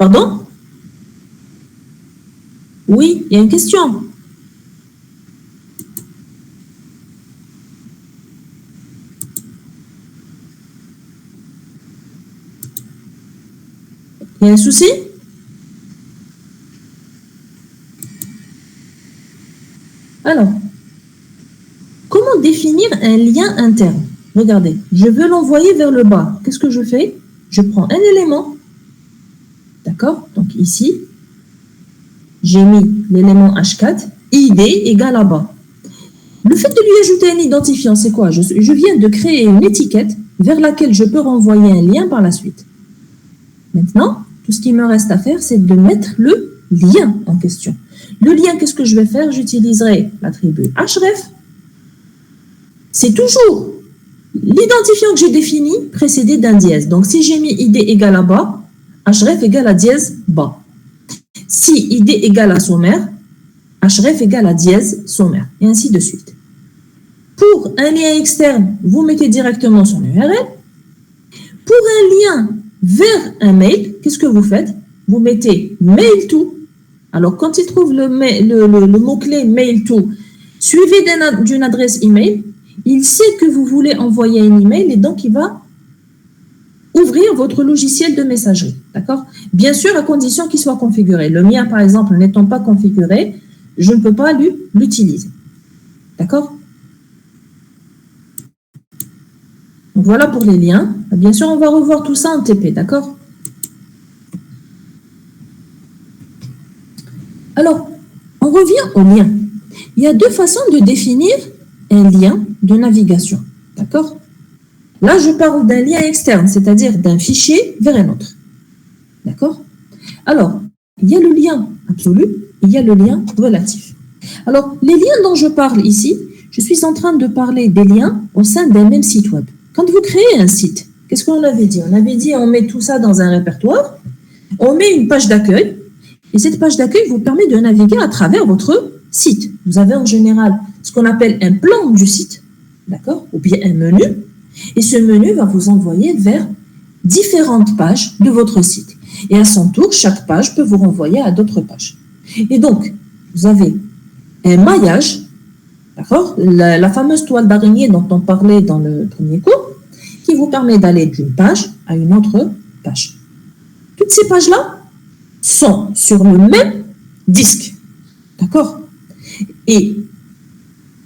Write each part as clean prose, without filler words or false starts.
Pardon? Oui, il y a une question. Il y a un souci? Alors, comment définir un lien interne? Regardez, je veux l'envoyer vers le bas. Qu'est-ce que je fais? Je prends un élément. D'accord? Donc ici, j'ai mis l'élément H4, ID égale à bas. Le fait de lui ajouter un identifiant, c'est quoi? Je viens de créer une étiquette vers laquelle je peux renvoyer un lien par la suite. Maintenant, tout ce qui me reste à faire, c'est de mettre le lien en question. Le lien, qu'est-ce que je vais faire? J'utiliserai l'attribut href. C'est toujours l'identifiant que j'ai défini précédé d'un dièse. Donc, si j'ai mis id égale à bas, href égale à dièse bas. Si id égale à sommaire, href égale à dièse sommaire, et ainsi de suite. Pour un lien externe, vous mettez directement son URL. Pour un lien vers un mail, qu'est-ce que vous faites? Vous mettez mail to. Alors, quand il trouve le mot-clé mail to, suivi d'une adresse email, il sait que vous voulez envoyer un email et donc il va ouvrir votre logiciel de messagerie. D'accord? Bien sûr, à condition qu'il soit configuré. Le mien, par exemple, n'étant pas configuré, je ne peux pas l'utiliser. D'accord? Donc voilà pour les liens. Bien sûr, on va revoir tout ça en TP, d'accord? Alors, on revient au lien. Il y a deux façons de définir un lien de navigation, d'accord? Là, je parle d'un lien externe, c'est-à-dire d'un fichier vers un autre, d'accord? Alors, il y a le lien absolu, il y a le lien relatif. Alors, les liens dont je parle ici, je suis en train de parler des liens au sein d'un même site web. Quand vous créez un site, qu'est-ce qu'on avait dit? On avait dit on met tout ça dans un répertoire, on met une page d'accueil, et cette page d'accueil vous permet de naviguer à travers votre site. Vous avez en général ce qu'on appelle un plan du site, d'accord? Ou bien un menu, et ce menu va vous envoyer vers différentes pages de votre site. Et à son tour, chaque page peut vous renvoyer à d'autres pages. Et donc, vous avez un maillage, d'accord, la fameuse toile d'araignée dont on parlait dans le premier cours, qui vous permet d'aller d'une page à une autre page. Toutes ces pages-là sont sur le même disque, d'accord? Et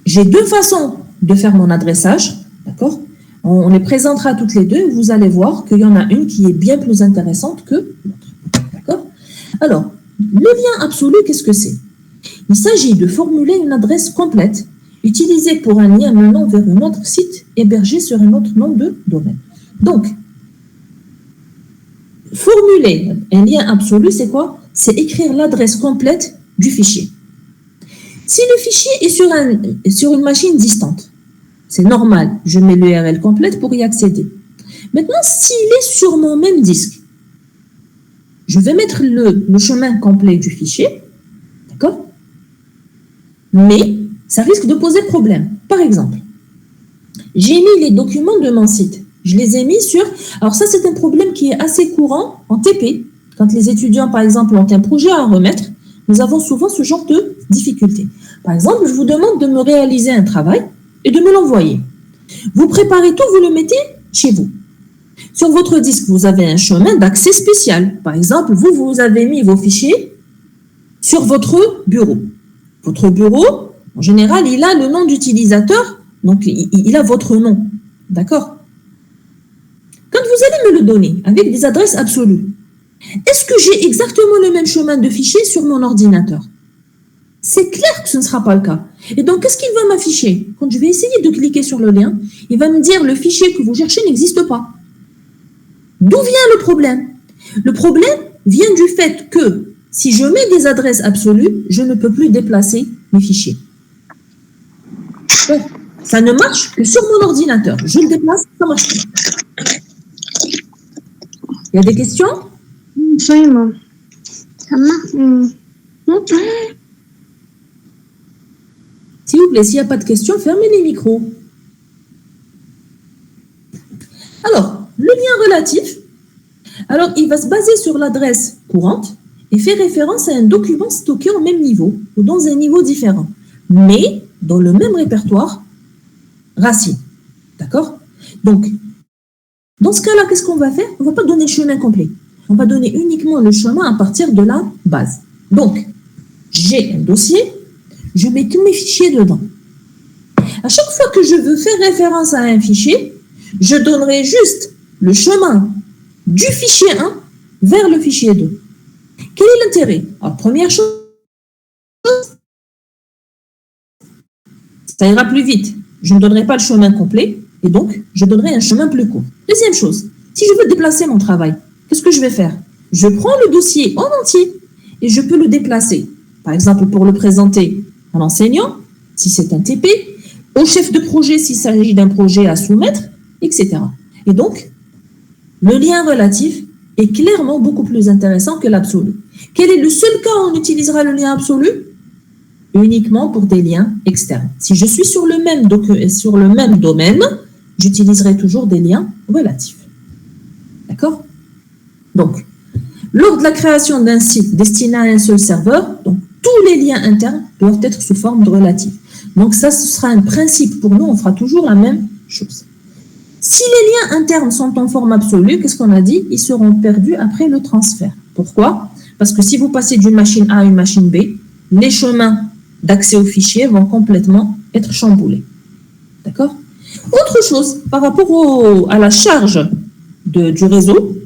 j'ai deux façons de faire mon adressage, d'accord? On les présentera toutes les deux, vous allez voir qu'il y en a une qui est bien plus intéressante que l'autre, d'accord? Alors, le lien absolu, qu'est-ce que c'est? Il s'agit de formuler une adresse complète utilisée pour un lien menant vers un autre site hébergé sur un autre nom de domaine. Donc, formuler un lien absolu, c'est quoi? C'est écrire l'adresse complète du fichier. Si le fichier est sur une machine distante, c'est normal, je mets l'URL complète pour y accéder. Maintenant, s'il est sur mon même disque, je vais mettre le chemin complet du fichier, d'accord? Mais ça risque de poser problème. Par exemple, j'ai mis les documents de mon site. Je les ai mis sur... Alors ça, c'est un problème qui est assez courant en TP. Quand les étudiants, par exemple, ont un projet à remettre, nous avons souvent ce genre de difficultés. Par exemple, je vous demande de me réaliser un travail et de me l'envoyer. Vous préparez tout, vous le mettez chez vous. Sur votre disque, vous avez un chemin d'accès spécial. Par exemple, vous avez mis vos fichiers sur votre bureau. Votre bureau, en général, il a le nom d'utilisateur, donc il a votre nom. D'accord? Quand vous allez me le donner avec des adresses absolues, est-ce que j'ai exactement le même chemin de fichier sur mon ordinateur? C'est clair que ce ne sera pas le cas. Et donc, qu'est-ce qu'il va m'afficher? Quand je vais essayer de cliquer sur le lien, il va me dire le fichier que vous cherchez n'existe pas. D'où vient le problème? Le problème vient du fait que si je mets des adresses absolues, je ne peux plus déplacer mes fichiers. Donc, ça ne marche que sur mon ordinateur. Je le déplace, ça marche pas. Il y a des questions? Vraiment. Ça marche. S'il vous plaît, s'il n'y a pas de questions, fermez les micros. Alors, le lien relatif. Alors, il va se baser sur l'adresse courante et fait référence à un document stocké au même niveau ou dans un niveau différent, mais dans le même répertoire racine. D'accord? Donc, dans ce cas-là, qu'est-ce qu'on va faire? On ne va pas donner le chemin complet. On va donner uniquement le chemin à partir de la base. Donc, j'ai un dossier, je mets tous mes fichiers dedans. À chaque fois que je veux faire référence à un fichier, je donnerai juste le chemin du fichier 1 vers le fichier 2. Quel est l'intérêt? Alors, première chose, ça ira plus vite. Je ne donnerai pas le chemin complet et donc je donnerai un chemin plus court. Deuxième chose, si je veux déplacer mon travail, qu'est-ce que je vais faire? Je prends le dossier en entier et je peux le déplacer. Par exemple, pour le présenter à l'enseignant, si c'est un TP, au chef de projet s'il s'agit d'un projet à soumettre, etc. Et donc, le lien relatif est clairement beaucoup plus intéressant que l'absolu. Quel est le seul cas où on utilisera le lien absolu? Uniquement pour des liens externes. Si je suis sur le même domaine, j'utiliserai toujours des liens relatifs. D'accord? Donc, lors de la création d'un site destiné à un seul serveur, donc, tous les liens internes doivent être sous forme de relatif. Donc ça, ce sera un principe pour nous, on fera toujours la même chose. Si les liens internes sont en forme absolue, qu'est-ce qu'on a dit? Ils seront perdus après le transfert. Pourquoi? Parce que si vous passez d'une machine A à une machine B, les chemins d'accès au fichier vont complètement être chamboulés. D'accord? Autre chose, par rapport à la charge du réseau,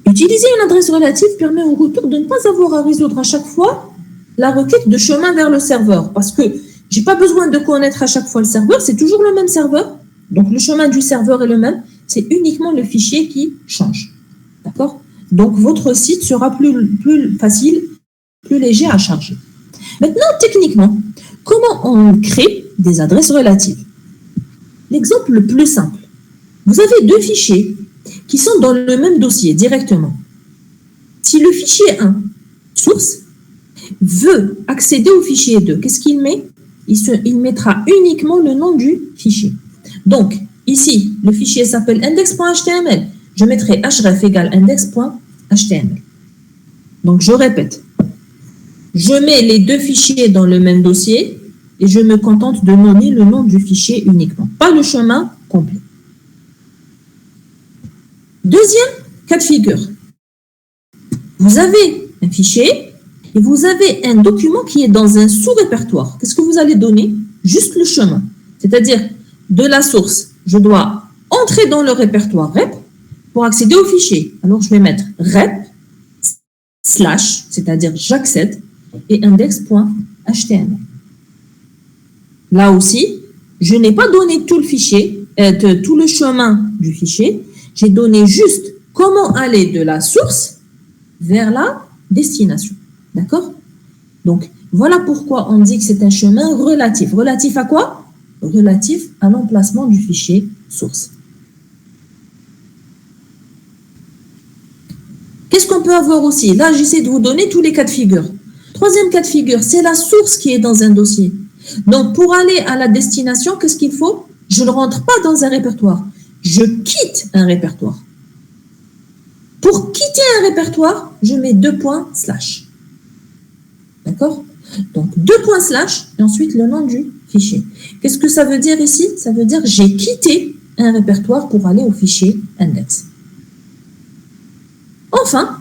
utiliser une adresse relative permet au routeur de ne pas avoir à résoudre à chaque fois la requête de chemin vers le serveur. Parce que je n'ai pas besoin de connaître à chaque fois le serveur, c'est toujours le même serveur. Donc le chemin du serveur est le même, c'est uniquement le fichier qui change. D'accord? Donc votre site sera plus facile, plus léger à charger. Maintenant, techniquement, comment on crée des adresses relatives? L'exemple le plus simple. Vous avez deux fichiers qui sont dans le même dossier directement. Si le fichier 1, source, veut accéder au fichier 2, qu'est-ce qu'il met? Il mettra uniquement le nom du fichier. Donc, ici, le fichier s'appelle index.html. Je mettrai href égale index.html. Donc, je répète. Je mets les deux fichiers dans le même dossier et je me contente de nommer le nom du fichier uniquement, pas le chemin complet. Deuxième cas de figure. Vous avez un fichier et vous avez un document qui est dans un sous-répertoire. Qu'est-ce que vous allez donner? Juste le chemin. C'est-à-dire, de la source, je dois entrer dans le répertoire rep pour accéder au fichier. Alors, je vais mettre rep / c'est-à-dire j'accède, et index.html. Là aussi, je n'ai pas donné tout le fichier, tout le chemin du fichier. J'ai donné juste comment aller de la source vers la destination. D'accord? Donc, voilà pourquoi on dit que c'est un chemin relatif. Relatif à quoi? Relatif à l'emplacement du fichier source. Qu'est-ce qu'on peut avoir aussi? Là, j'essaie de vous donner tous les cas de figure. Troisième cas de figure, c'est la source qui est dans un dossier. Donc, pour aller à la destination, qu'est-ce qu'il faut? Je ne rentre pas dans un répertoire. Je quitte un répertoire. Pour quitter un répertoire, je mets 2 points slash. D'accord? Donc, 2 points slash et ensuite le nom du fichier. Qu'est-ce que ça veut dire ici? Ça veut dire que j'ai quitté un répertoire pour aller au fichier index. Enfin,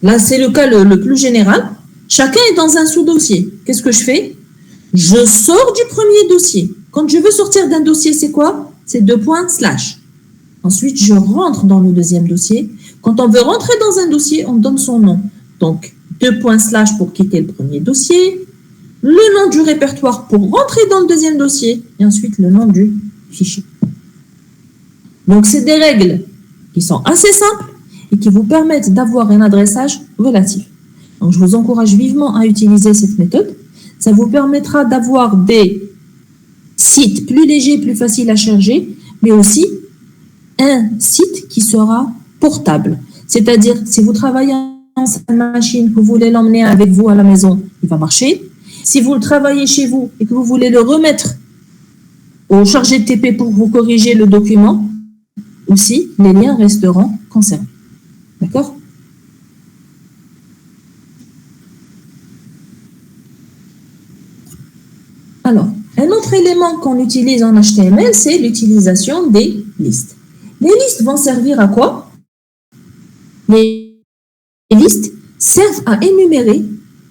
là, c'est le cas le plus général. Chacun est dans un sous-dossier. Qu'est-ce que je fais? Je sors du premier dossier. Quand je veux sortir d'un dossier, c'est quoi? C'est 2 points slash. Ensuite, je rentre dans le deuxième dossier. Quand on veut rentrer dans un dossier, on donne son nom. Donc, 2 points slash pour quitter le premier dossier, le nom du répertoire pour rentrer dans le deuxième dossier, et ensuite le nom du fichier. Donc, c'est des règles qui sont assez simples et qui vous permettent d'avoir un adressage relatif. Donc, je vous encourage vivement à utiliser cette méthode. Ça vous permettra d'avoir des sites plus légers, plus faciles à charger, mais aussi un site qui sera portable. C'est-à-dire, si vous travaillez en salle machine, que vous voulez l'emmener avec vous à la maison, il va marcher. Si vous le travaillez chez vous et que vous voulez le remettre au chargé de TP pour vous corriger le document, aussi les liens resteront conservés. D'accord? Alors, un autre élément qu'on utilise en HTML, c'est l'utilisation des listes. Les listes vont servir à quoi? Les listes servent à énumérer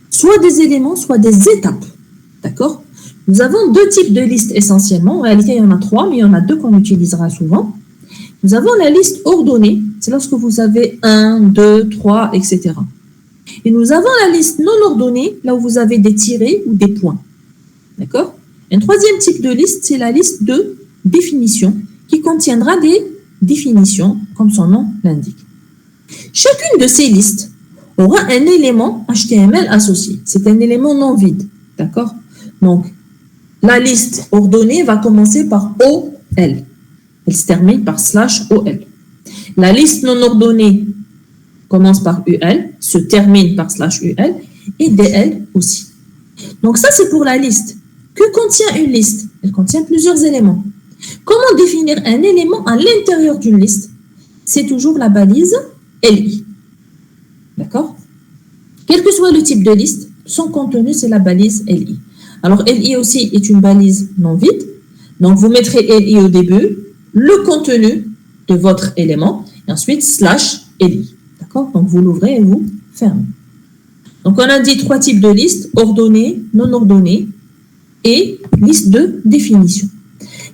soit des éléments, soit des étapes. D'accord? Nous avons deux types de listes essentiellement. En réalité, il y en a trois, mais il y en a deux qu'on utilisera souvent. Nous avons la liste ordonnée. C'est lorsque vous avez 1, 2, 3, etc. Et nous avons la liste non ordonnée, là où vous avez des tirets ou des points. D'accord? Un troisième type de liste, c'est la liste de définition, qui contiendra des définitions, comme son nom l'indique. Chacune de ces listes aura un élément HTML associé. C'est un élément non vide. D'accord? Donc, la liste ordonnée va commencer par OL. Elle se termine par /OL. La liste non ordonnée commence par UL, se termine par /UL et DL aussi. Donc ça, c'est pour la liste. Que contient une liste? Elle contient plusieurs éléments. Comment définir un élément à l'intérieur d'une liste? C'est toujours la balise LI. D'accord? Quel que soit le type de liste, son contenu, c'est la balise LI. Alors, LI aussi est une balise non vide. Donc, vous mettrez LI au début, le contenu de votre élément, et ensuite /LI. D'accord? Donc, vous l'ouvrez et vous fermez. Donc, on a dit trois types de listes, ordonnées, non ordonnées, et liste de définition.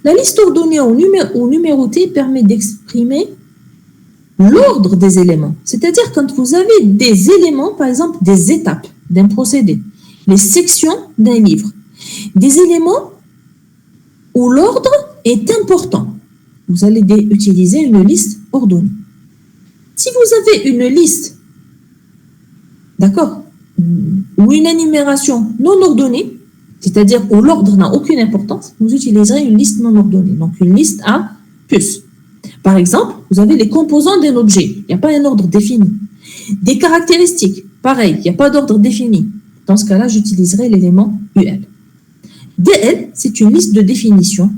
La liste ordonnée ou numérotée permet d'exprimer l'ordre des éléments. C'est-à-dire quand vous avez des éléments, par exemple des étapes d'un procédé, les sections d'un livre, des éléments où l'ordre est important. Vous allez utiliser une liste ordonnée. Si vous avez une liste, d'accord, ou une énumération non ordonnée, c'est-à-dire où l'ordre n'a aucune importance, vous utiliserez une liste non ordonnée, donc une liste à puces. Par exemple, vous avez les composants d'un objet, il n'y a pas un ordre défini. Des caractéristiques, pareil, il n'y a pas d'ordre défini. Dans ce cas-là, j'utiliserai l'élément UL. DL, c'est une liste de définitions,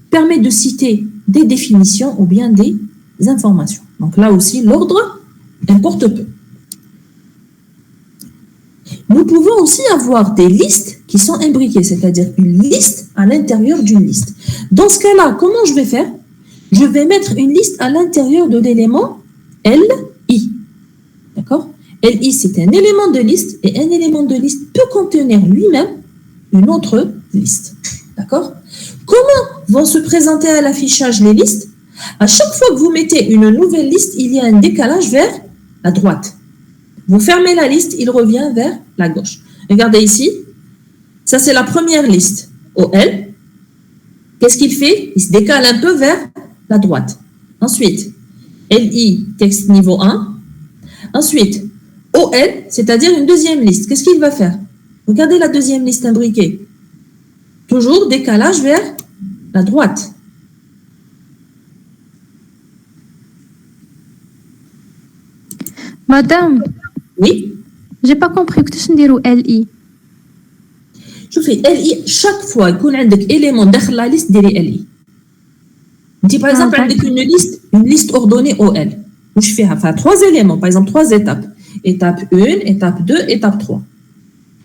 permet de citer des définitions ou bien des informations. Donc là aussi, l'ordre importe peu. Nous pouvons aussi avoir des listes qui sont imbriquées, c'est-à-dire une liste à l'intérieur d'une liste. Dans ce cas-là, comment je vais faire? Je vais mettre une liste à l'intérieur de l'élément LI. D'accord? LI, c'est un élément de liste et un élément de liste peut contenir lui-même une autre liste. D'accord? Comment vont se présenter à l'affichage les listes? À chaque fois que vous mettez une nouvelle liste, il y a un décalage vers la droite. Vous fermez la liste, il revient vers la gauche. Regardez ici, ça c'est la première liste, OL. Qu'est-ce qu'il fait? Il se décale un peu vers la droite. Ensuite, LI, texte niveau 1. Ensuite, OL, c'est-à-dire une deuxième liste. Qu'est-ce qu'il va faire? Regardez la deuxième liste imbriquée. Toujours décalage vers la droite. Madame, Oui? j'ai pas compris. Qu'est-ce que نديرو LI? شوفي LI chaque fois يكون عندك élément داخل la liste ديري LI. انت par exemple عندك une liste ordonnée OL. واش فيها trois éléments, par exemple trois étapes. Étape 1, étape 2, étape 3.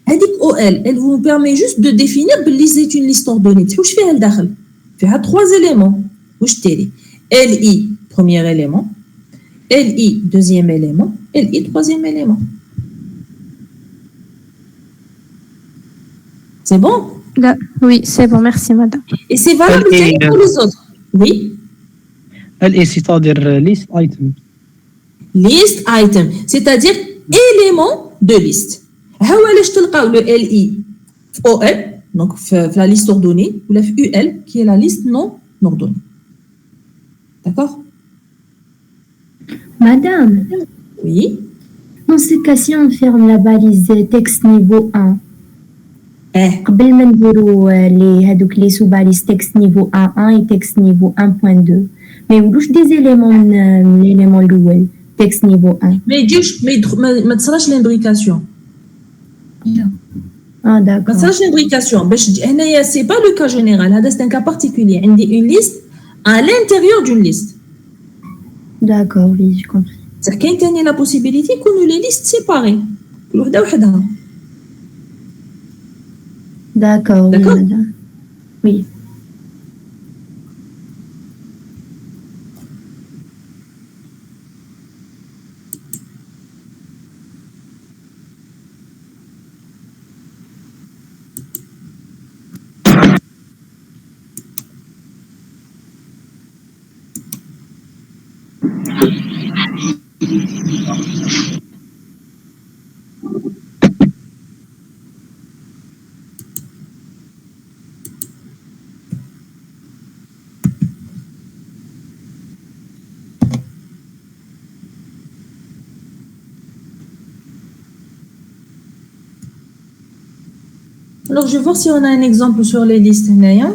هذيك OL, elle vous permet juste de définir باللي c'est une liste ordonnée. واش فيها لداخل؟ فيها trois éléments. واش ديري؟ LI premier élément, LI deuxième élément, LI troisième élément. C'est bon? Là, oui, c'est bon, merci madame. Et c'est valable pour les autres. Oui? LI, c'est-à-dire list item. List item, c'est-à-dire élément de liste. هو علاش تلقاو le LI في OL, donc في la liste ordonnée, ou la UL qui est la liste non ordonnée. D'accord? Madame, Oui. dans ce cas, si on ferme la balise texte niveau 1, قبل ما نديرو هادوك لي سو باليز تكست نيفو 1 et تكست نيفو 1.2 ما يولوش دي زيليمون من ليليمون الاول تكست نيفو 1 ما تصراش l'imbrication. اه داكور ما تصراش l'imbrication باش هنايا سي با لو كا جينيرال, هذا c'est un cas particulier. عندي une liste à l'intérieur d'une liste. D'accord, oui, j'ai compris. C'est qu'il y a la possibilité qu'on ait les listes séparées. D'accord, oui, D'accord. madame. Oui. Alors, je vais voir si on a un exemple sur les listes. Naya.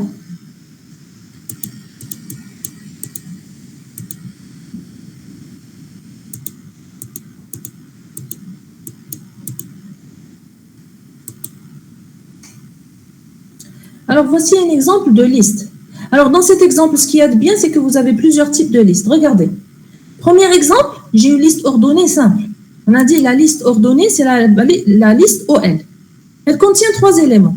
Alors, voici un exemple de liste. Alors, dans cet exemple, ce qu'il y a de bien, c'est que vous avez plusieurs types de listes. Regardez. Premier exemple, j'ai une liste ordonnée simple. On a dit la liste ordonnée, c'est la liste OL. Elle contient 3 éléments.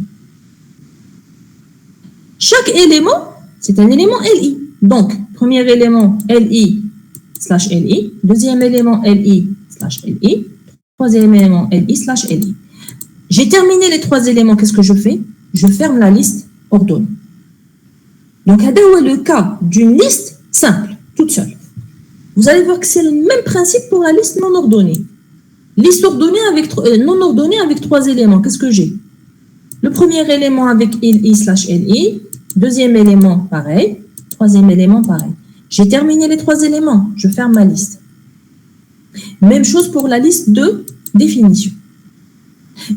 Chaque élément, c'est un élément LI. Donc, premier élément LI/LI, deuxième élément LI/LI, troisième élément LI/LI. J'ai terminé les 3 éléments, qu'est-ce que je fais? Je ferme la liste ordonnée. Donc, c'est le cas d'une liste simple, toute seule. Vous allez voir que c'est le même principe pour la liste non ordonnée. Liste ordonnée non ordonnée avec 3 éléments, qu'est-ce que j'ai? Le premier élément avec LI/LI, deuxième élément pareil, troisième élément pareil. J'ai terminé les 3 éléments, je ferme ma liste. Même chose pour la liste de définition.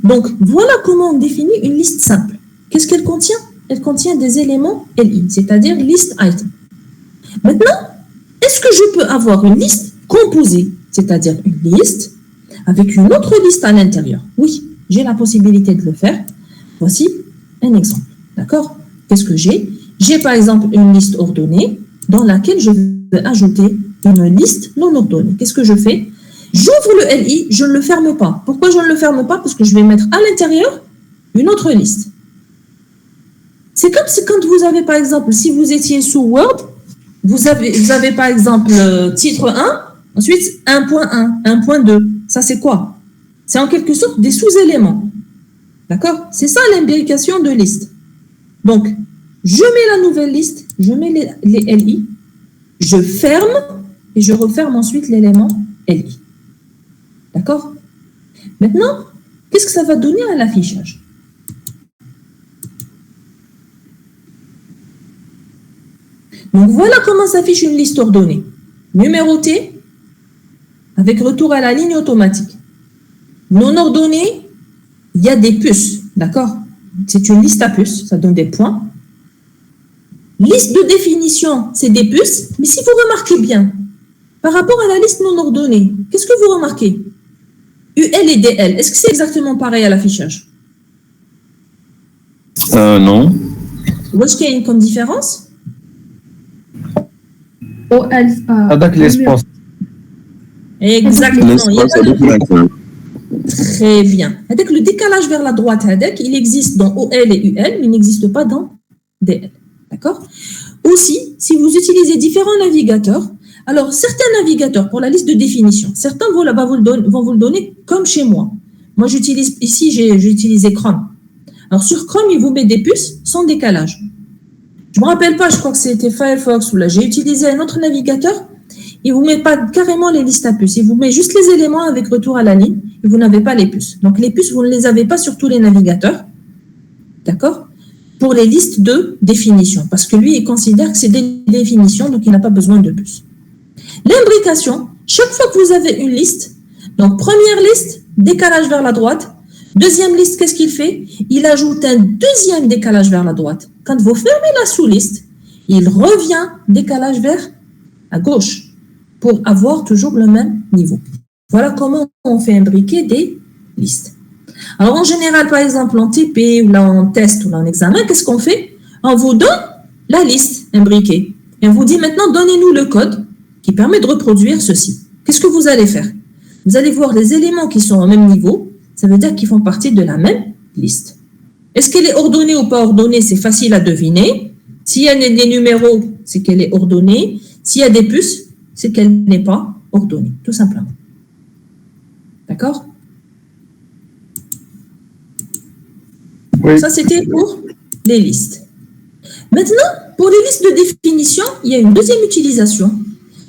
Donc, voilà comment on définit une liste simple. Qu'est-ce qu'elle contient? Elle contient des éléments LI, c'est-à-dire list item. Maintenant, est-ce que je peux avoir une liste composée, c'est-à-dire une liste avec une autre liste à l'intérieur? Oui, j'ai la possibilité de le faire. Voici un exemple. D'accord? Qu'est-ce que j'ai? J'ai par exemple une liste ordonnée dans laquelle je vais ajouter une liste non ordonnée. Qu'est-ce que je fais? J'ouvre le LI, je ne le ferme pas. Pourquoi je ne le ferme pas? Parce que je vais mettre à l'intérieur une autre liste. C'est comme si quand vous avez par exemple, si vous étiez sous Word, vous avez par exemple titre 1, ensuite 1.1, 1.2. Ça c'est quoi? C'est en quelque sorte des sous-éléments. D'accord? C'est ça l'imbrication de liste. Donc, je mets la nouvelle liste, je mets les LI, je ferme et je referme ensuite l'élément LI. D'accord? Maintenant, qu'est-ce que ça va donner à l'affichage? Donc, voilà comment s'affiche une liste ordonnée. Numérotée, avec retour à la ligne automatique. Non ordonnée, il y a des puces, d'accord? C'est une liste à puces, ça donne des points. Liste de définition, c'est des puces, mais si vous remarquez bien, par rapport à la liste non ordonnée, qu'est-ce que vous remarquez? UL et DL, est-ce que c'est exactement pareil à l'affichage? Non. Où est-ce qu'il y a une comme différence? هذاك l'espace. Exactement. L'espace avec l'inclus. Très bien. Avec le décalage vers la droite, il existe dans OL et UL, mais il n'existe pas dans DL. D'accord? Aussi, si vous utilisez différents navigateurs, alors certains navigateurs pour la liste de définition, certains vont vous le donner comme chez moi. Moi, j'utilise ici, j'ai utilisé Chrome. Alors sur Chrome, il vous met des puces sans décalage. Je ne me rappelle pas, je crois que c'était Firefox ou là, j'ai utilisé un autre navigateur. Il ne vous met pas carrément les listes à puces. Il vous met juste les éléments avec retour à la ligne et vous n'avez pas les puces. Donc, les puces, vous ne les avez pas sur tous les navigateurs. D'accord? Pour les listes de définition. Parce que lui, il considère que c'est des définitions, donc il n'a pas besoin de puces. L'imbrication, chaque fois que vous avez une liste, donc première liste, décalage vers la droite. Deuxième liste, qu'est-ce qu'il fait? Il ajoute un deuxième décalage vers la droite. Quand vous fermez la sous-liste, il revient décalage vers à gauche pour avoir toujours le même niveau. Voilà comment on fait imbriquer des listes. Alors, en général, par exemple, en TP ou là en test ou là en examen, qu'est-ce qu'on fait? On vous donne la liste imbriquée. Et on vous dit maintenant, donnez-nous le code qui permet de reproduire ceci. Qu'est-ce que vous allez faire? Vous allez voir les éléments qui sont au même niveau, ça veut dire qu'ils font partie de la même liste. Est-ce qu'elle est ordonnée ou pas ordonnée? C'est facile à deviner. S'il y a des numéros, c'est qu'elle est ordonnée. S'il y a des puces, c'est qu'elle n'est pas ordonnée, tout simplement. D'accord? Oui. Ça, c'était pour les listes. Maintenant, pour les listes de définition, il y a une deuxième utilisation.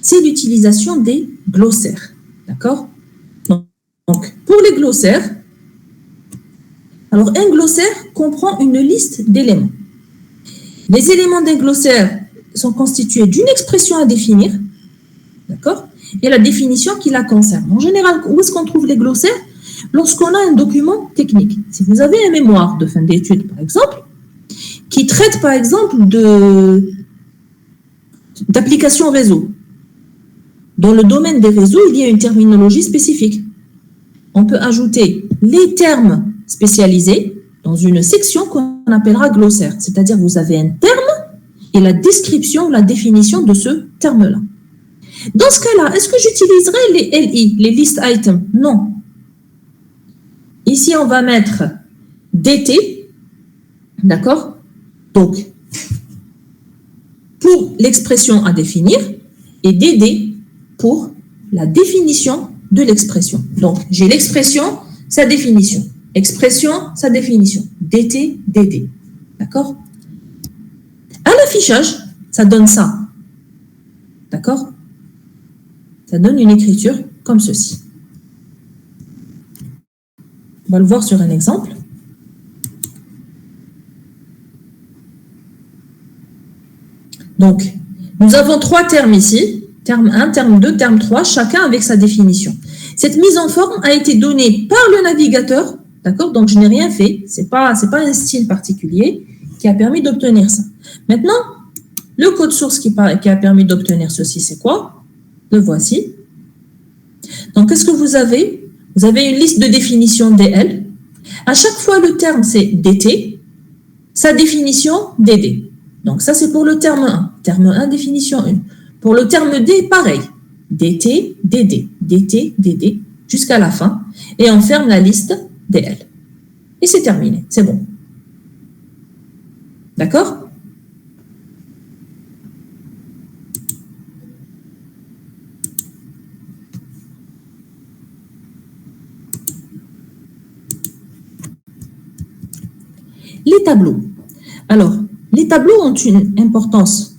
C'est l'utilisation des glossaires. D'accord? Donc, pour les glossaires, alors un glossaire comprend une liste d'éléments. Les éléments d'un glossaire sont constitués d'une expression à définir, d'accord, et la définition qui la concerne. En général, où est-ce qu'on trouve les glossaires? Lorsqu'on a un document technique. Si vous avez un mémoire de fin d'études, par exemple, qui traite, par exemple, d'applications réseau. Dans le domaine des réseaux, il y a une terminologie spécifique. On peut ajouter les termes spécialisés dans une section qu'on appellera glossaire. C'est-à-dire que vous avez un terme et la description, la définition de ce terme-là. Dans ce cas-là, est-ce que j'utiliserai les LI, les list items? Non. Ici, on va mettre DT, d'accord? Donc, pour l'expression à définir, et DD pour la définition de l'expression. Donc, j'ai l'expression, sa définition. Expression, sa définition. DT, DD. D'accord? À l'affichage, ça donne ça. D'accord? Ça donne une écriture comme ceci. On va le voir sur un exemple. Donc, nous avons trois termes ici. Terme 1, terme 2, terme 3, chacun avec sa définition. Cette mise en forme a été donnée par le navigateur, d'accord? Donc, je n'ai rien fait. C'est pas un style particulier qui a permis d'obtenir ça. Maintenant, le code source qui a permis d'obtenir ceci, c'est quoi? Le voici. Donc, qu'est-ce que vous avez? Vous avez une liste de définition DL. À chaque fois, le terme, c'est DT. Sa définition, DD. Donc, ça, c'est pour le terme 1. Terme 1, définition 1. Pour le terme D, pareil. DT, DD, DT, DD, jusqu'à la fin. Et on ferme la liste DL. Et c'est terminé. C'est bon. D'accord? Les tableaux. Alors, les tableaux ont une importance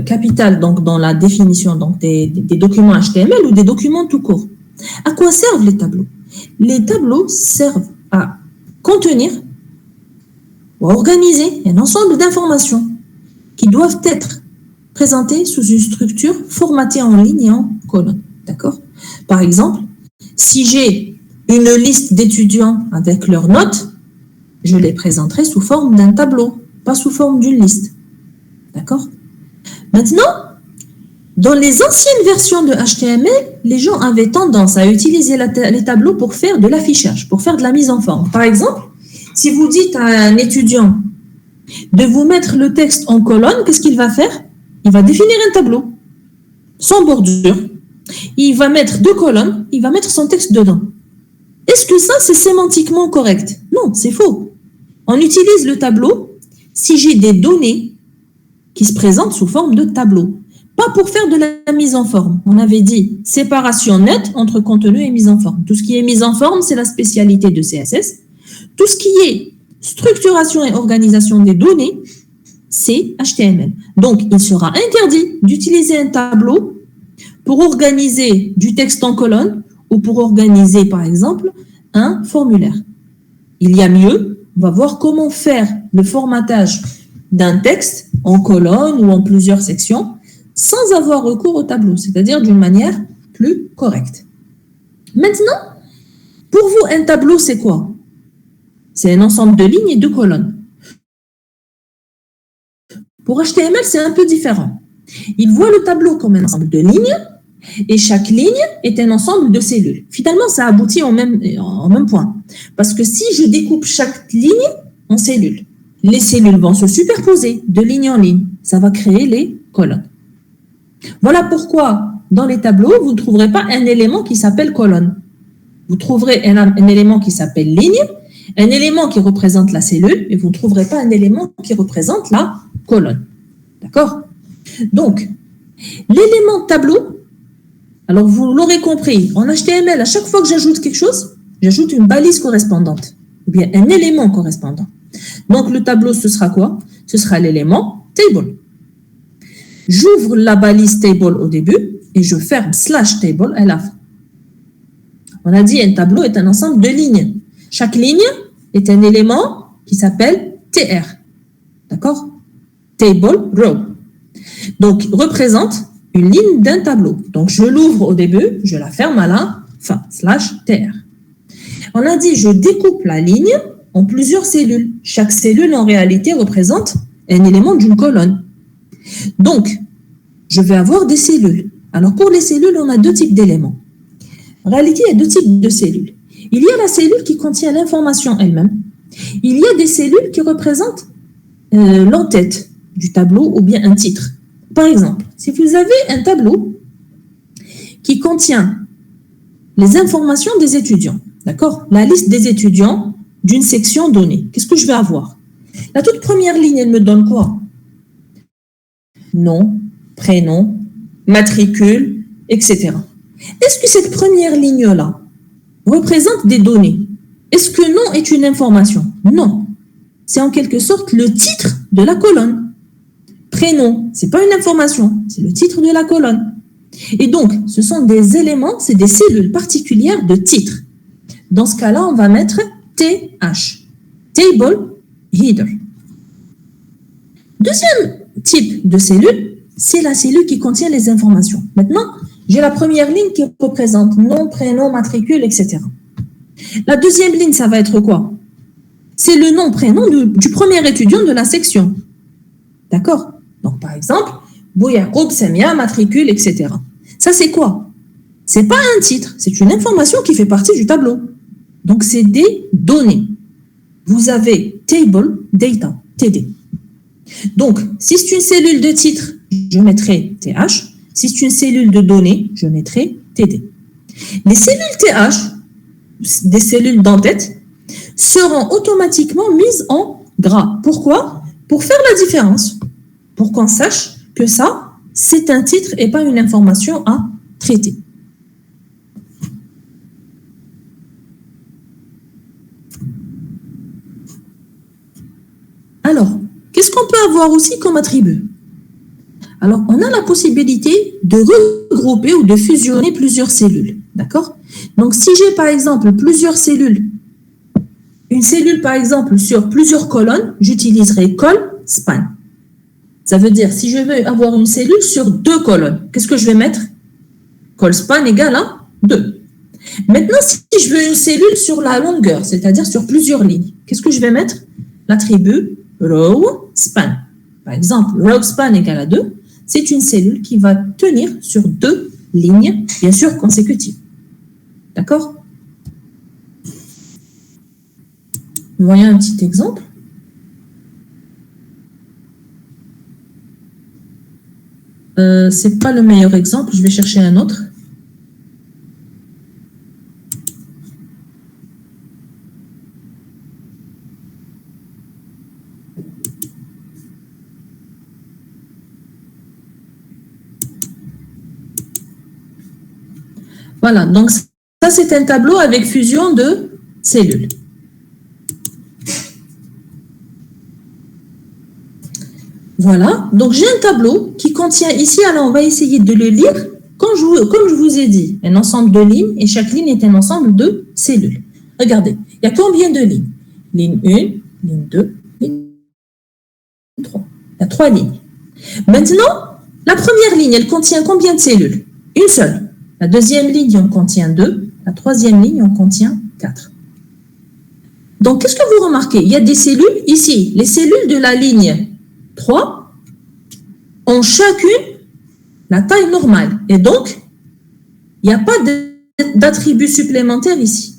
capitale donc, dans la définition donc, des documents HTML ou des documents tout court. À quoi servent les tableaux? Les tableaux servent à contenir ou à organiser un ensemble d'informations qui doivent être présentées sous une structure formatée en ligne et en colonne. D'accord? Par exemple, si j'ai une liste d'étudiants avec leurs notes, je les présenterai sous forme d'un tableau, pas sous forme d'une liste. D'accord? Maintenant, dans les anciennes versions de HTML, les gens avaient tendance à utiliser les tableaux pour faire de l'affichage, pour faire de la mise en forme. Par exemple, si vous dites à un étudiant de vous mettre le texte en colonne, qu'est-ce qu'il va faire? Il va définir un tableau, sans bordure. Il va mettre deux colonnes, il va mettre son texte dedans. Est-ce que ça, c'est sémantiquement correct? Non, c'est faux. On utilise le tableau si j'ai des données qui se présentent sous forme de tableau. Pas pour faire de la mise en forme. On avait dit séparation nette entre contenu et mise en forme. Tout ce qui est mise en forme, c'est la spécialité de CSS. Tout ce qui est structuration et organisation des données, c'est HTML. Donc, il sera interdit d'utiliser un tableau pour organiser du texte en colonne ou pour organiser, par exemple, un formulaire. Il y a mieux, on va voir comment faire le formatage d'un texte en colonne ou en plusieurs sections sans avoir recours au tableau, c'est-à-dire d'une manière plus correcte. Maintenant, pour vous, un tableau, c'est quoi? C'est un ensemble de lignes et de colonnes. Pour HTML, c'est un peu différent. Il voit le tableau comme un ensemble de lignes et chaque ligne est un ensemble de cellules. Finalement, ça aboutit en même point. Parce que si je découpe chaque ligne en cellules, les cellules vont se superposer de ligne en ligne. Ça va créer les colonnes. Voilà pourquoi, dans les tableaux, vous ne trouverez pas un élément qui s'appelle colonne. Vous trouverez un élément qui s'appelle ligne, un élément qui représente la cellule, et vous ne trouverez pas un élément qui représente la colonne. D'accord? Donc, l'élément tableau, alors vous l'aurez compris, en HTML, à chaque fois que j'ajoute quelque chose, j'ajoute une balise correspondante, ou bien un élément correspondant. Donc, le tableau, ce sera quoi? Ce sera l'élément table. J'ouvre la balise table au début et je ferme /table à la fin. On a dit un tableau est un ensemble de lignes. Chaque ligne est un élément qui s'appelle TR. D'accord? Table row. Donc, représente une ligne d'un tableau. Donc, je l'ouvre au début, je la ferme à la fin, /TR. On a dit, je découpe la ligne en plusieurs cellules. Chaque cellule, en réalité, représente un élément d'une colonne. Donc, je vais avoir des cellules. Alors, pour les cellules, on a deux types d'éléments. En réalité, il y a deux types de cellules. Il y a la cellule qui contient l'information elle-même. Il y a des cellules qui représentent l'entête du tableau ou bien un titre. Par exemple, si vous avez un tableau qui contient les informations des étudiants, d'accord? La liste des étudiants d'une section donnée. Qu'est-ce que je vais avoir? La toute première ligne, elle me donne quoi? Nom, prénom, matricule, etc. Est-ce que cette première ligne-là représente des données? Est-ce que nom est une information? Non. C'est en quelque sorte le titre de la colonne. Prénom, ce n'est pas une information, c'est le titre de la colonne. Et donc, ce sont des éléments, c'est des cellules particulières de titre. Dans ce cas-là, on va mettre TH, Table Header. Deuxième type de cellule, c'est la cellule qui contient les informations. Maintenant, j'ai la première ligne qui représente nom, prénom, matricule, etc. La deuxième ligne, ça va être quoi? C'est le nom, prénom du premier étudiant de la section. D'accord? Donc, par exemple, Bouyakoub, Samia, matricule, etc. Ça, c'est quoi? C'est pas un titre, c'est une information qui fait partie du tableau. Donc, c'est des données. Vous avez Table Data, TD. Donc, si c'est une cellule de titre, je mettrai TH. Si c'est une cellule de données, je mettrai TD. Les cellules TH, des cellules d'entête, seront automatiquement mises en gras. Pourquoi? Pour faire la différence. Pour qu'on sache que ça, c'est un titre et pas une information à traiter. Alors, qu'est-ce qu'on peut avoir aussi comme attribut? Alors, on a la possibilité de regrouper ou de fusionner plusieurs cellules. D'accord? Donc, si j'ai par exemple plusieurs cellules, une cellule par exemple sur plusieurs colonnes, j'utiliserai col span. Ça veut dire, si je veux avoir une cellule sur deux colonnes, qu'est-ce que je vais mettre? Col span égale à 2. Maintenant, si je veux une cellule sur la longueur, c'est-à-dire sur plusieurs lignes, qu'est-ce que je vais mettre? L'attribut row span. Par exemple, row span égale à 2, c'est une cellule qui va tenir sur deux lignes, bien sûr, consécutives. D'accord? Voyons un petit exemple. Ce n'est pas le meilleur exemple, je vais chercher un autre. Voilà, donc ça c'est un tableau avec fusion de cellules. Voilà, donc j'ai un tableau qui contient ici, alors on va essayer de le lire, comme je vous ai dit, un ensemble de lignes, et chaque ligne est un ensemble de cellules. Regardez, il y a combien de lignes? Ligne 1, ligne 2, ligne 3. Il y a 3 lignes. Maintenant, la première ligne, elle contient combien de cellules? Une seule. La deuxième ligne en contient 2. La troisième ligne en contient 4. Donc, qu'est-ce que vous remarquez? Il y a des cellules ici. Les cellules de la ligne 3 ont chacune la taille normale. Et donc, il n'y a pas d'attribut supplémentaire ici.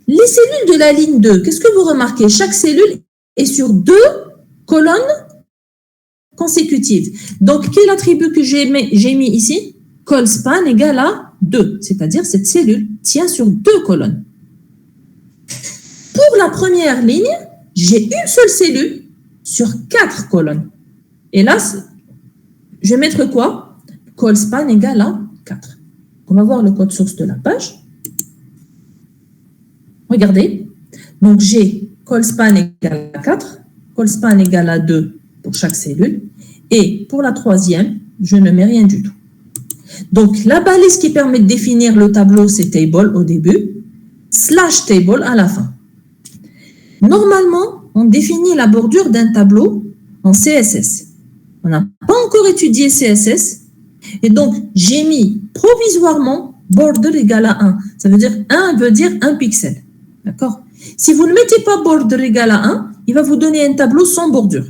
Les cellules de la ligne 2, qu'est-ce que vous remarquez? Chaque cellule est sur 2 colonnes consécutive. Donc, quel attribut que j'ai mis ici? Col span égale à 2, c'est-à-dire cette cellule tient sur 2 colonnes. Pour la première ligne, j'ai une seule cellule sur 4 colonnes. Et là, je vais mettre quoi? Col span égale à 4. On va voir le code source de la page. Regardez. Donc, j'ai col span égale à 4, col span égale à 2 pour chaque cellule. Et pour la troisième, je ne mets rien du tout. Donc, la balise qui permet de définir le tableau, c'est table au début, / table à la fin. Normalement, on définit la bordure d'un tableau en CSS. On n'a pas encore étudié CSS. Et donc, j'ai mis provisoirement border égale à 1. Ça veut dire 1 veut dire 1 pixel. D'accord? Si vous ne mettez pas border égale à 1, il va vous donner un tableau sans bordure.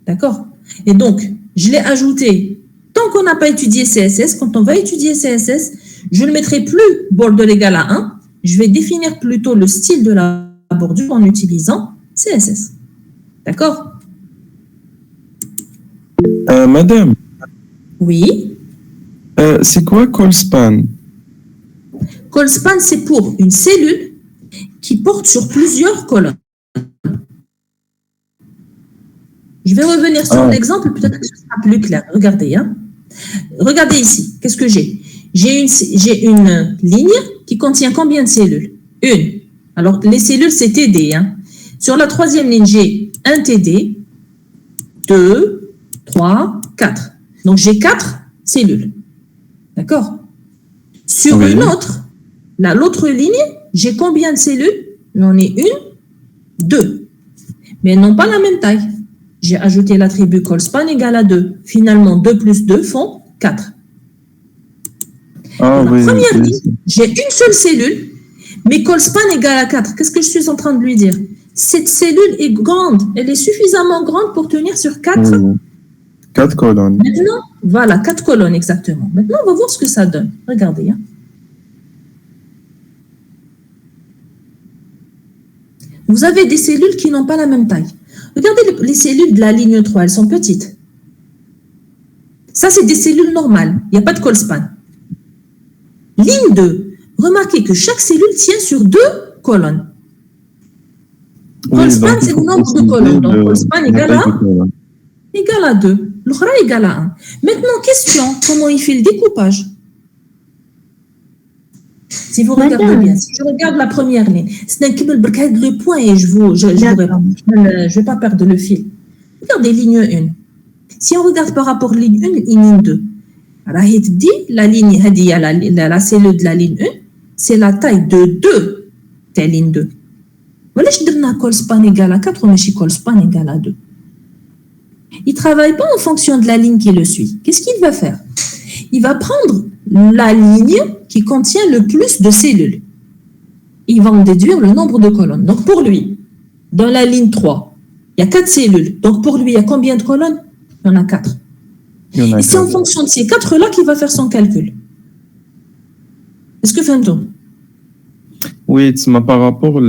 D'accord? Et donc, je l'ai ajouté. Tant qu'on n'a pas étudié CSS, quand on va étudier CSS, je ne mettrai plus border égale à 1. Je vais définir plutôt le style de la bordure en utilisant CSS. D'accord? Madame. Oui. C'est quoi col span? Col span, c'est pour une cellule qui porte sur plusieurs colonnes. Je vais revenir sur l'exemple, peut-être que ce sera plus clair. Regardez, hein. Regardez ici. Qu'est-ce que j'ai? J'ai une ligne qui contient combien de cellules? Une. Alors, les cellules, c'est TD. Hein. Sur la troisième ligne, j'ai un TD, 2, 3, 4. Donc, j'ai 4 cellules. D'accord? Sur une autre, l'autre ligne, j'ai combien de cellules? J'en ai une, 2. Mais elles n'ont pas la même taille. J'ai ajouté l'attribut col span égale à 2. Finalement, 2 plus 2 font 4. La première ligne, j'ai une seule cellule, mais col span égale à 4. Qu'est-ce que je suis en train de lui dire? Cette cellule est grande. Elle est suffisamment grande pour tenir sur 4. 4 colonnes. Maintenant, voilà, 4 colonnes exactement. Maintenant, on va voir ce que ça donne. Regardez. Hein. Vous avez des cellules qui n'ont pas la même taille. Regardez les cellules de la ligne 3, elles sont petites. Ça, c'est des cellules normales. Il n'y a pas de col span. Ligne 2, remarquez que chaque cellule tient sur 2 colonnes. Col span, c'est le nombre de colonnes. Donc, col span égale à 2. L'autre égale à 1. Maintenant, question, comment il fait le découpage? Si vous regardez bien, si je regarde la première ligne, c'est le point et je ne vais pas perdre le fil. Regardez ligne 1. Si on regarde par rapport à ligne 1 et ligne 2, la ligne, la cellule de la ligne 1, c'est la taille de 2 de la ligne 2. Voilà, je donne col span égale à 4, mais col span égale à 2. Il ne travaille pas en fonction de la ligne qui le suit. Qu'est-ce qu'il va faire? Il va prendre la ligne qui contient le plus de cellules. Il va en déduire le nombre de colonnes. Donc, pour lui, dans la ligne 3, il y a 4 cellules. Donc, pour lui, il y a combien de colonnes? Il y en a 4. Et c'est en fonction de ces 4-là qu'il va faire son calcul. Est-ce que fahmtou? Oui, par rapport à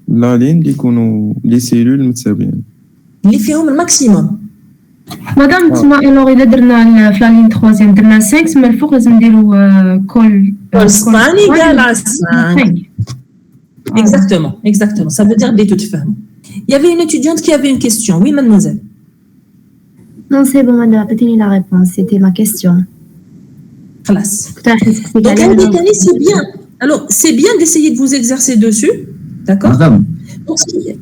la ligne, les cellules متساويين. اللي فيهم الماكسيموم. مدام تما إلا درنا في لا لين 3 درنا 5 من الفوق لازم نديرو كول span égale à 5. Exactement. Ça veut dire des toutes fermes. Il y avait une étudiante qui avait une question. Oui, mademoiselle. Non, c'est bon, madame, apportez la réponse. C'était ma question. Classe. Donc, c'est bien. Alors, c'est bien d'essayer de vous exercer dessus. D'accord? Madame.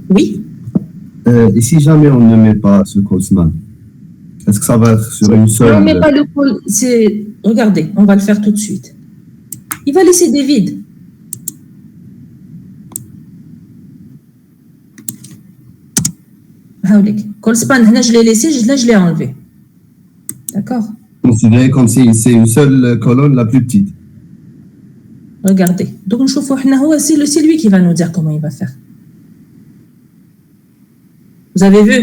Oui. Et si jamais on ne met pas ce col span, est-ce que ça va être sur une seule... On ne met pas le col. Regardez, on va le faire tout de suite. Il va laisser des vides. Col span, je l'ai laissé, là je l'ai enlevé. D'accord? Considéré comme si c'est une seule colonne la plus petite. Regardez. Donc, c'est lui qui va nous dire comment il va faire. Vous avez vu?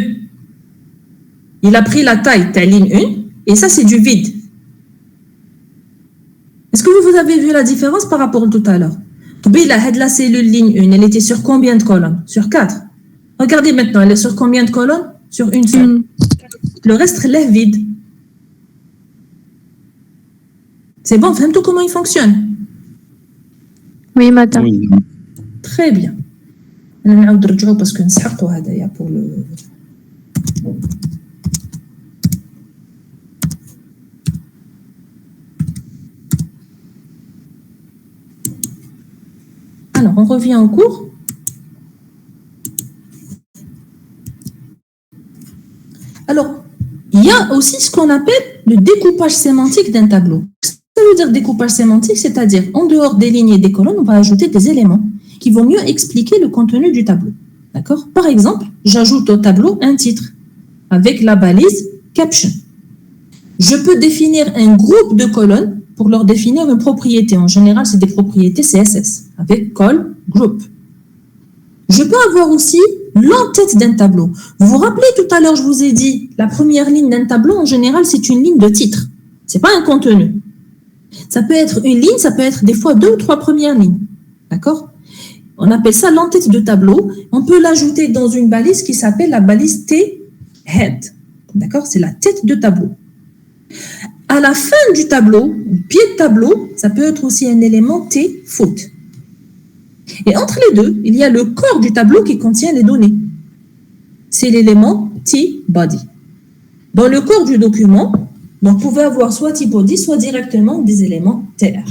Il a pris la taille de la ligne 1 et ça, c'est du vide. Est-ce que vous avez vu la différence par rapport à tout à l'heure? La cellule ligne 1, elle était sur combien de colonnes? Sur 4. Regardez maintenant, elle est sur combien de colonnes? sur une seule. Le reste relève vide. C'est bon, fahmtou comment il fonctionne? Oui, madame. Oui. Très bien. On va نرجعوا parce que نسحقوا هذايا pour le Alors, on revient au cours. Alors, il y a aussi ce qu'on appelle le découpage sémantique d'un tableau. Ça veut dire découpage sémantique, c'est-à-dire en dehors des lignes et des colonnes, on va ajouter des éléments qui vont mieux expliquer le contenu du tableau. D'accord? Par exemple, j'ajoute au tableau un titre avec la balise caption. Je peux définir un groupe de colonnes pour leur définir une propriété. En général, c'est des propriétés CSS avec col, group. Je peux avoir aussi l'entête d'un tableau. Vous vous rappelez tout à l'heure, je vous ai dit, la première ligne d'un tableau, en général, c'est une ligne de titre. C'est pas un contenu. Ça peut être une ligne, ça peut être des fois 2 ou 3 premières lignes. D'accord? On appelle ça l'entête de tableau. On peut l'ajouter dans une balise qui s'appelle la balise T-head. D'accord? C'est la tête de tableau. À la fin du tableau, au pied de tableau, ça peut être aussi un élément T-foot. Et entre les deux, il y a le corps du tableau qui contient les données. C'est l'élément T-body. Dans le corps du document, vous pouvez avoir soit T-body, soit directement des éléments TR.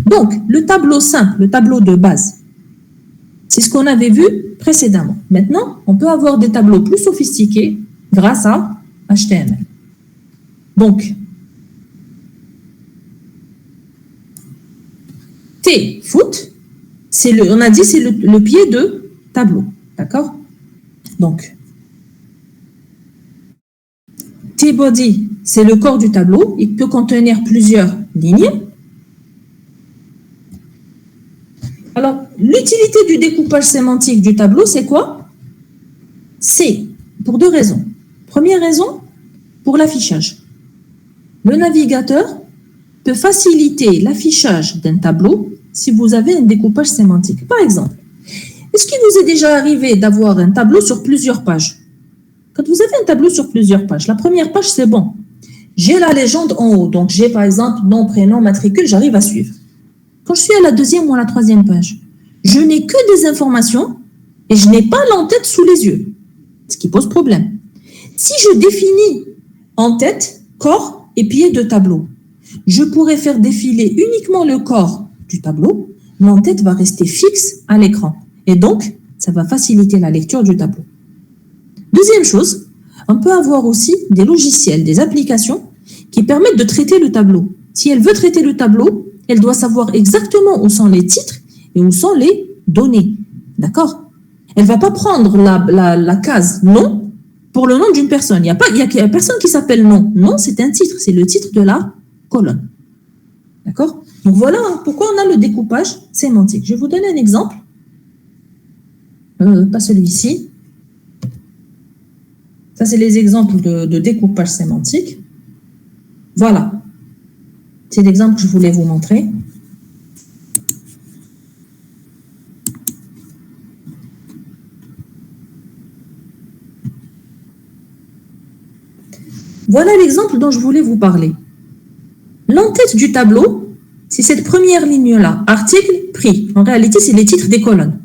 Donc, le tableau simple, le tableau de base, c'est ce qu'on avait vu précédemment. Maintenant, on peut avoir des tableaux plus sophistiqués grâce à HTML. Donc, T-foot, on a dit c'est le pied de tableau. D'accord? Donc, T-body, c'est le corps du tableau. Il peut contenir plusieurs lignes. Alors, l'utilité du découpage sémantique du tableau, c'est quoi? C'est pour 2 raisons. Première raison, pour l'affichage. Le navigateur peut faciliter l'affichage d'un tableau si vous avez un découpage sémantique. Par exemple, est-ce qu'il vous est déjà arrivé d'avoir un tableau sur plusieurs pages? Quand vous avez un tableau sur plusieurs pages, la première page, c'est bon. J'ai la légende en haut. Donc, j'ai par exemple nom, prénom, matricule, j'arrive à suivre. Quand je suis à la 2e ou à la 3e page, je n'ai que des informations et je n'ai pas l'entête sous les yeux, ce qui pose problème. Si je définis en-tête, corps et pied de tableau, je pourrais faire défiler uniquement le corps du tableau, l'entête va rester fixe à l'écran. Et donc, ça va faciliter la lecture du tableau. Deuxième chose, on peut avoir aussi des logiciels, des applications qui permettent de traiter le tableau. Si elle veut traiter le tableau, elle doit savoir exactement où sont les titres et où sont les données. D'accord? Elle ne va pas prendre la case nom pour le nom d'une personne. Il n'y a personne qui s'appelle nom. Non, c'est un titre. C'est le titre de la colonne. D'accord? Donc voilà pourquoi on a le découpage sémantique. Je vais vous donner un exemple. Pas celui-ci. Ça, c'est les exemples de découpage sémantique. Voilà. C'est l'exemple que je voulais vous montrer. Voilà l'exemple dont je voulais vous parler. L'entête du tableau, c'est cette première ligne-là, article, prix. En réalité, c'est les titres des colonnes.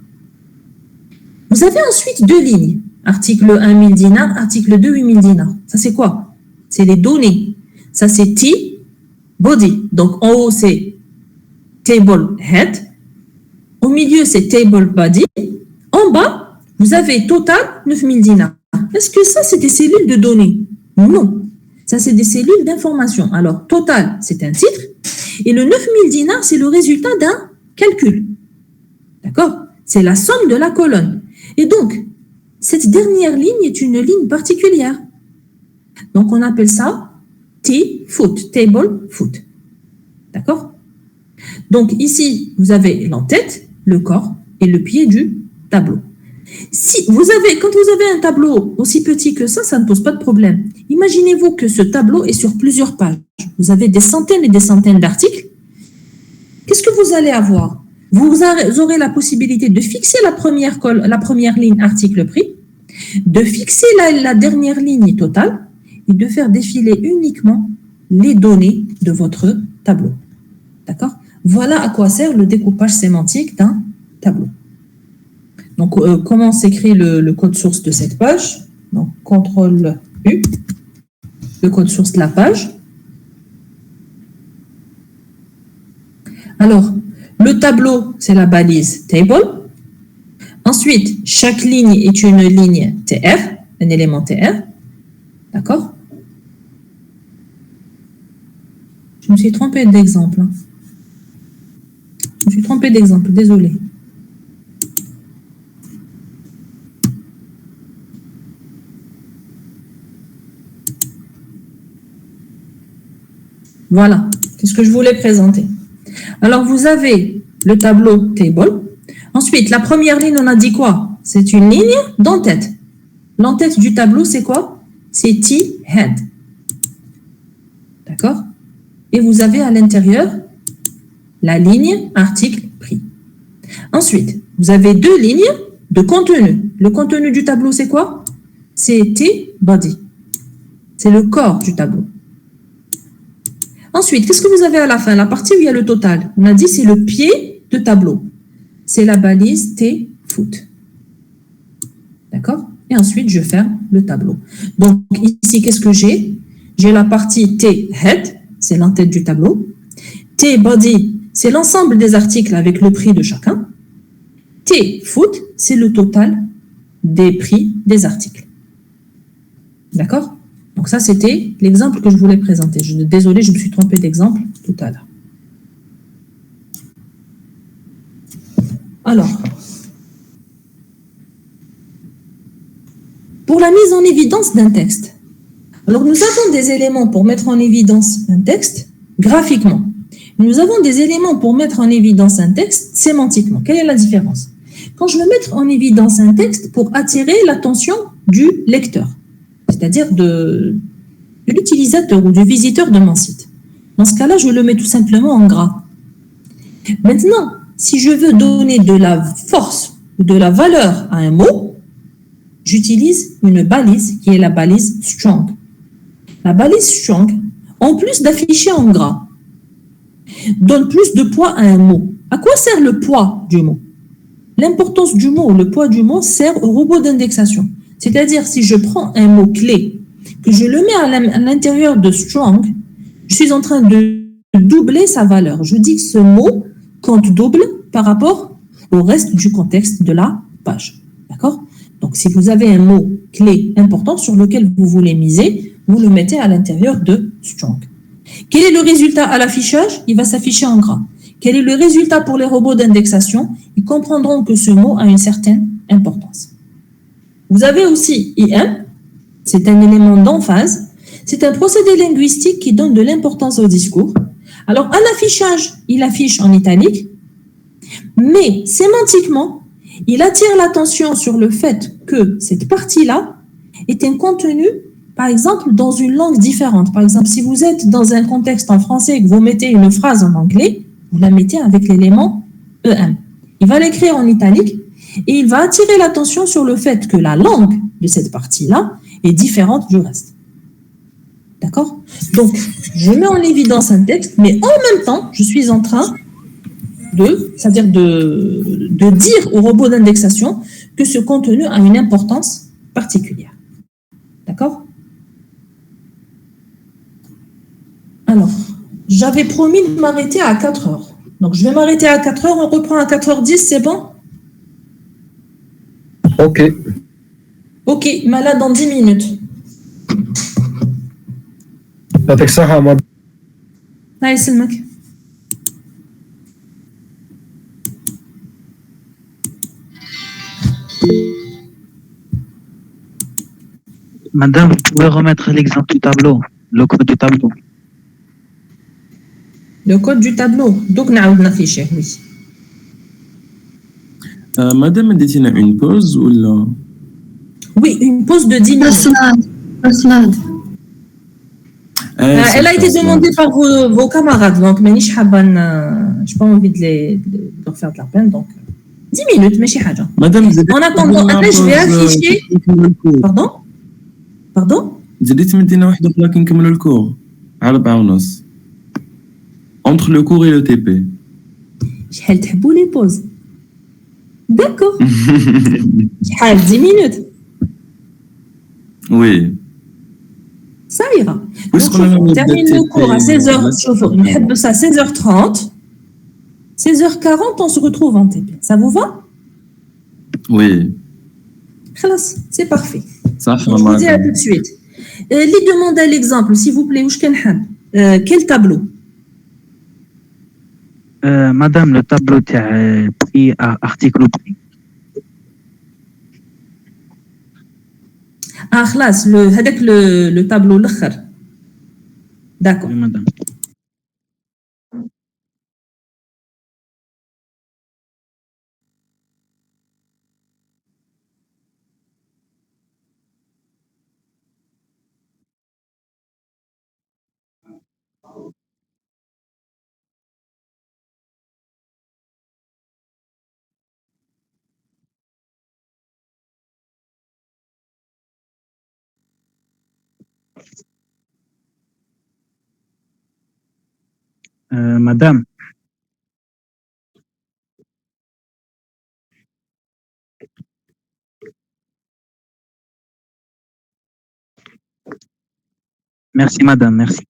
Vous avez ensuite 2 lignes. Article 1, 1000 dinars, article 2, 8000 dinars. Ça, c'est quoi? C'est les données. Ça, c'est T-body. Donc, en haut, c'est table head. Au milieu, c'est table body. En bas, vous avez total 9000 dinars. Est-ce que ça, c'est des cellules de données? Non. Ça, c'est des cellules d'information. Alors, total, c'est un titre. Et le 9000 dinars, c'est le résultat d'un calcul. D'accord? C'est la somme de la colonne. Et donc, cette dernière ligne est une ligne particulière. Donc, on appelle ça T-foot, table foot. D'accord? Donc, ici, vous avez l'entête, le corps et le pied du tableau. Quand vous avez un tableau aussi petit que ça ne pose pas de problème. Imaginez-vous que ce tableau est sur plusieurs pages. Vous avez des centaines et des centaines d'articles. Qu'est-ce que vous allez avoir? Vous aurez la possibilité de fixer la première ligne article prix. de fixer la dernière ligne totale et de faire défiler uniquement les données de votre tableau. D'accord? Voilà à quoi sert le découpage sémantique d'un tableau. Donc, comment s'écrit le code source de cette page? Donc, CTRL-U, le code source de la page. Alors, le tableau, c'est la balise table. Ensuite, chaque ligne est une ligne TR, un élément TR. D'accord? Je me suis trompée d'exemple. Je me suis trompée d'exemple, désolé. Voilà, c'est ce que je voulais présenter. Alors, vous avez le tableau table. Ensuite, la première ligne, on a dit quoi? C'est une ligne d'entête. L'entête du tableau, c'est quoi? C'est T-head. D'accord? Et vous avez à l'intérieur la ligne article prix. Ensuite, vous avez deux lignes de contenu. Le contenu du tableau, c'est quoi? C'est T-body. C'est le corps du tableau. Ensuite, qu'est-ce que vous avez à la fin? La partie où il y a le total. On a dit c'est le pied de tableau. C'est la balise T-foot. D'accord? Et ensuite, je ferme le tableau. Donc, ici, qu'est-ce que j'ai? J'ai la partie T-head, c'est l'entête du tableau. T-body, c'est l'ensemble des articles avec le prix de chacun. T-foot, c'est le total des prix des articles. D'accord? Donc ça, c'était l'exemple que je voulais présenter. Désolée, je me suis trompée d'exemple tout à l'heure. Alors, pour la mise en évidence d'un texte. Alors, nous avons des éléments pour mettre en évidence un texte graphiquement. Nous avons des éléments pour mettre en évidence un texte sémantiquement. Quelle est la différence? Quand je veux mettre en évidence un texte pour attirer l'attention du lecteur, c'est-à-dire de l'utilisateur ou du visiteur de mon site. Dans ce cas-là, je le mets tout simplement en gras. Maintenant, si je veux donner de la force ou de la valeur à un mot, j'utilise une balise qui est la balise strong. La balise strong, en plus d'afficher en gras, donne plus de poids à un mot. À quoi sert le poids du mot? L'importance du mot, le poids du mot sert au robot d'indexation. C'est-à-dire, si je prends un mot-clé, que je le mets à l'intérieur de strong, je suis en train de doubler sa valeur. Je dis que ce mot compte double par rapport au reste du contexte de la page. D'accord? Donc, si vous avez un mot-clé important sur lequel vous voulez miser, vous le mettez à l'intérieur de strong. Quel est le résultat à l'affichage? Il va s'afficher en gras. Quel est le résultat pour les robots d'indexation? Ils comprendront que ce mot a une certaine importance. Vous avez aussi IM, c'est un élément d'emphase. C'est un procédé linguistique qui donne de l'importance au discours. Alors, à l'affichage, il affiche en italique, mais sémantiquement, il attire l'attention sur le fait que cette partie-là est un contenu, par exemple, dans une langue différente. Par exemple, si vous êtes dans un contexte en français et que vous mettez une phrase en anglais, vous la mettez avec l'élément EM. Il va l'écrire en italique et il va attirer l'attention sur le fait que la langue de cette partie-là est différente du reste. D'accord? Donc, je mets en évidence un texte, mais en même temps, je suis en train c'est-à-dire de dire au robot d'indexation que ce contenu a une importance particulière. D'accord? Alors, j'avais promis de m'arrêter à 4 heures. Donc, je vais m'arrêter à 4 heures, on reprend à 4h10, c'est bon? Ok. Ok, mais là, dans 10 minutes. يعطيك الصحة ماما. الله يسلمك. Madame, vous pouvez remettre l'exemple du tableau, le code du tableau. Le code du tableau. Donc, نعاود نافيشه, oui. Madame, a une pause ou là? Oui, une pause de 10 minutes. Elle a été demandée par vos camarades, donc je n'ai pas envie de leur faire de la peine. Donc, 10 minutes, ماشي حاجة. مدام En attendant, أنا je vais afficher. Pardon? Pardon? زديت مدينا واحدة أخرى كي نكملوا الكور على 4:30 entre le cours et le TP. شحال تحبوا لي بوز؟ D'accord. شحال 10 minutes. Oui. Ça ira. Puisqu'on Donc, a on termine le cours à 16h. la- نحب ça 16h30. 16h40, on se retrouve en TP. Ça vous va? Oui. Khalas, c'est parfait. Ça, Donc, je vous dis à tout de suite. Les demandes à l'exemple, s'il vous plaît, quel tableau? Madame, le tableau تاع prix article prix. Ah, خلاص, le tableau l'autre. D'accord. Oui, madame. Madame. Merci, madame, merci.